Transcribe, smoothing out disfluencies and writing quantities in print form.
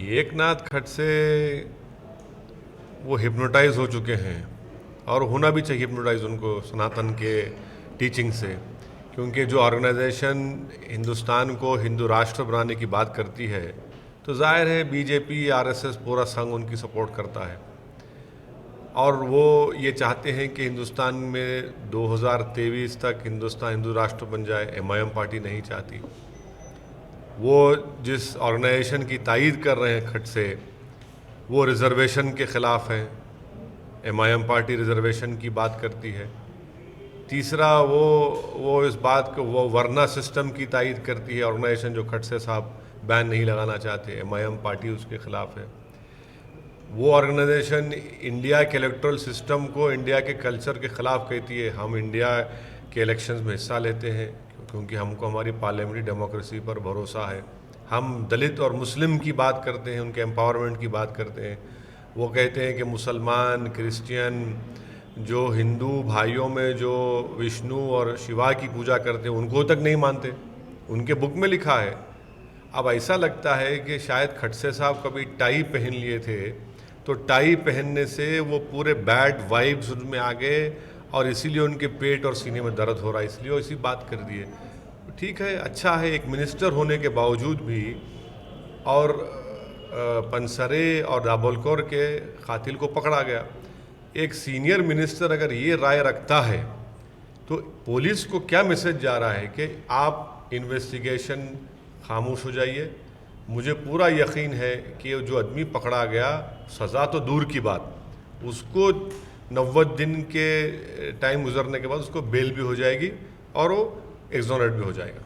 एकनाथ खडसे वो हिप्नोटाइज हो चुके हैं और होना भी चाहिए हिप्नोटाइज उनको सनातन के टीचिंग से, क्योंकि जो ऑर्गेनाइजेशन हिंदुस्तान को हिंदू राष्ट्र बनाने की बात करती है तो जाहिर है बीजेपी आरएसएस पूरा संघ उनकी सपोर्ट करता है और वो ये चाहते हैं कि हिंदुस्तान में 2023 तक हिंदुस्तान हिंदू राष्ट्र बन जाए। एमआईएम पार्टी नहीं चाहती। वो जिस ऑर्गेनाइजेशन की तायीद कर रहे हैं खडसे, वो रिजर्वेशन के ख़िलाफ़ हैं। एमआईएम पार्टी रिजर्वेशन की बात करती है। तीसरा वो इस बात को वो वर्ना सिस्टम की तायीद करती है ऑर्गेनाइजेशन, जो खडसे साहब बैन नहीं लगाना चाहते। एमआईएम पार्टी उसके ख़िलाफ़ है। वो ऑर्गेनाइजेशन इंडिया के इलेक्टोरल सिस्टम को इंडिया के कल्चर के ख़िलाफ़ कहती है। हम इंडिया के इलेक्शंस में हिस्सा लेते हैं क्योंकि हमको हमारी पार्लियामेंट्री डेमोक्रेसी पर भरोसा है। हम दलित और मुस्लिम की बात करते हैं, उनके एम्पावरमेंट की बात करते हैं। वो कहते हैं कि मुसलमान, क्रिश्चियन, जो हिंदू भाइयों में जो विष्णु और शिवा की पूजा करते हैं उनको तक नहीं मानते। उनके बुक में लिखा है। अब ऐसा लगता है कि शायद खडसे साहब कभी टाई पहन लिए थे, तो टाई पहनने से वो पूरे बैड वाइब्स उनमें आ गए और इसीलिए उनके पेट और सीने में दर्द हो रहा है, इसलिए वो इसी बात कर दिए। ठीक है, अच्छा है, एक मिनिस्टर होने के बावजूद भी और पंसरे और दाभोलकर के कातिल को पकड़ा गया। एक सीनियर मिनिस्टर अगर ये राय रखता है तो पुलिस को क्या मैसेज जा रहा है कि आप इन्वेस्टिगेशन खामोश हो जाइए। मुझे पूरा यकीन है कि जो आदमी पकड़ा गया, सज़ा तो दूर की बात, उसको 90 दिन के टाइम गुजरने के बाद उसको बेल भी हो जाएगी और वो एक्सोनरेट भी हो जाएगा।